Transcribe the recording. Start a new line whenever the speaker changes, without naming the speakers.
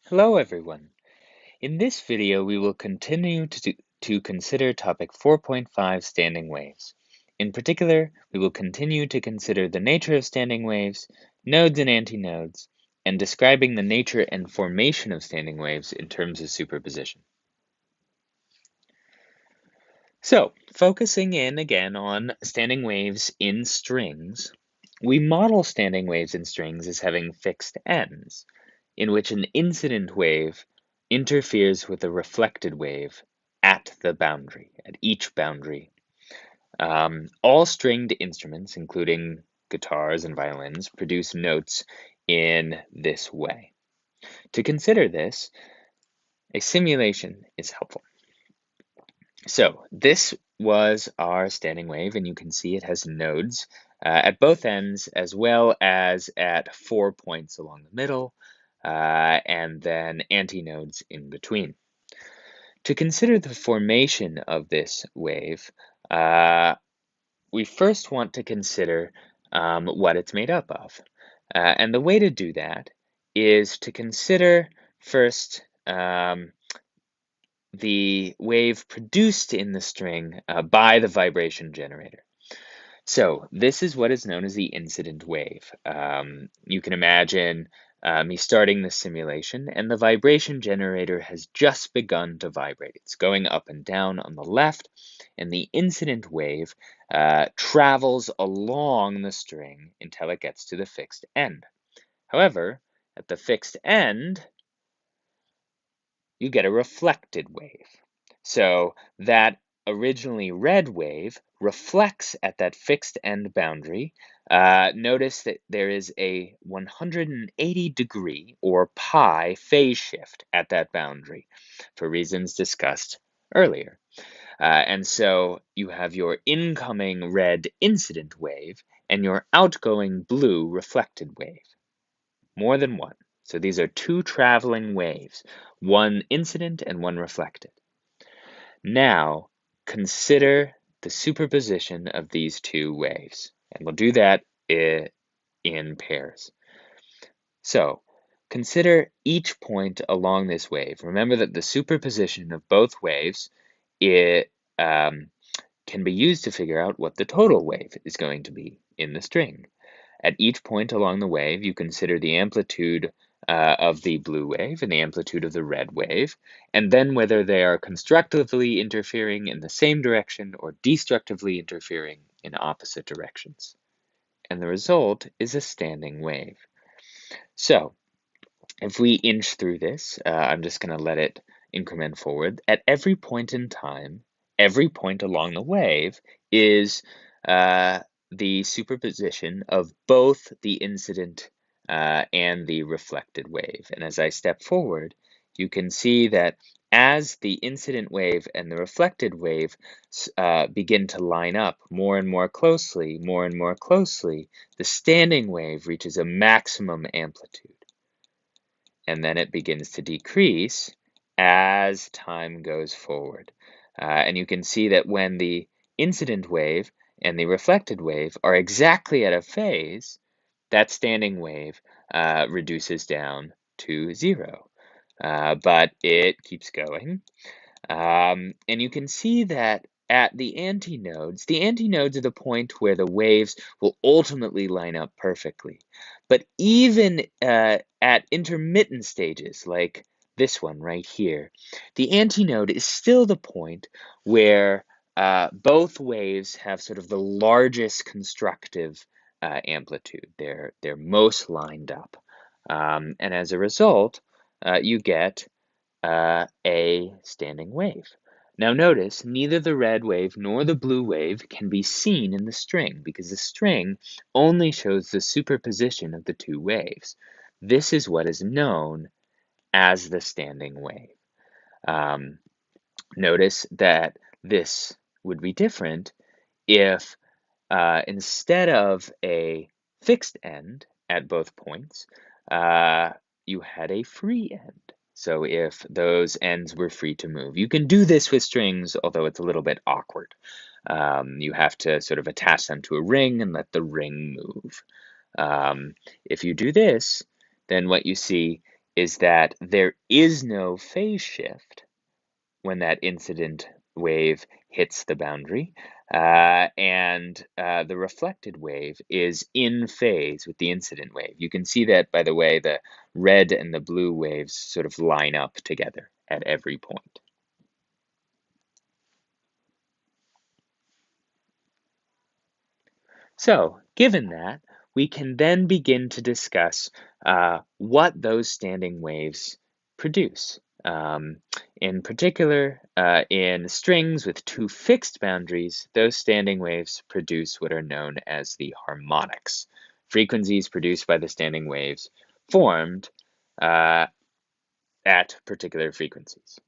Hello everyone. In this video we will continue to consider topic 4.5 standing waves. In particular, we will continue to consider the nature of standing waves, nodes and antinodes, and describing the nature and formation of standing waves in terms of superposition. So, focusing in again on standing waves in strings, we model standing waves in strings as having fixed ends, in which an incident wave interferes with a reflected wave at the boundary, at each boundary. All stringed instruments, including guitars and violins, produce notes in this way. To consider this, a simulation is helpful. So this was our standing wave, and you can see it has nodes at both ends as well as at 4 points along the middle, and then antinodes in between. To consider the formation of this wave, we first want to consider what it's made up of. And the way to do that is to consider first the wave produced in the string by the vibration generator. So this is what is known as the incident wave. You can imagine me starting the simulation, and the vibration generator has just begun to vibrate. It's going up and down on the left, and the incident wave travels along the string until it gets to the fixed end. However, at the fixed end, you get a reflected wave. So that originally red wave reflects at that fixed end boundary. Notice that there is a 180-degree or pi phase shift at that boundary for reasons discussed earlier. And so you have your incoming red incident wave and your outgoing blue reflected wave. More than one. So these are two traveling waves, one incident and one reflected. Now, consider the superposition of these two waves, and we'll do that in pairs. So, consider each point along this wave. Remember that the superposition of both waves can be used to figure out what the total wave is going to be in the string. At each point along the wave, you consider the amplitude of the blue wave and the amplitude of the red wave, and then whether they are constructively interfering in the same direction or destructively interfering in opposite directions. And the result is a standing wave. So, if we inch through this, I'm just going to let it increment forward. At every point in time, every point along the wave is the superposition of both the incident and the reflected wave. And as I step forward, you can see that as the incident wave and the reflected wave begin to line up more and more closely, the standing wave reaches a maximum amplitude. And then it begins to decrease as time goes forward. And you can see that when the incident wave and the reflected wave are exactly at a phase, that standing wave reduces down to 0. But it keeps going. And you can see that at the antinodes are the point where the waves will ultimately line up perfectly. But even at intermittent stages, like this one right here, the antinode is still the point where both waves have sort of the largest constructive amplitude. They're most lined up. And as a result, you get a standing wave. Now notice, neither the red wave nor the blue wave can be seen in the string because the string only shows the superposition of the two waves. This is what is known as the standing wave. Notice that this would be different if instead of a fixed end at both points, you had a free end. So if those ends were free to move. You can do this with strings, although it's a little bit awkward. You have to sort of attach them to a ring and let the ring move. If you do this, then what you see is that there is no phase shift when that incident wave hits the boundary, and the reflected wave is in phase with the incident wave. You can see that by the way the red and the blue waves sort of line up together at every point. So, given that, we can then begin to discuss what those standing waves produce. In particular, in strings with two fixed boundaries, those standing waves produce what are known as the harmonics, frequencies produced by the standing waves formed at particular frequencies.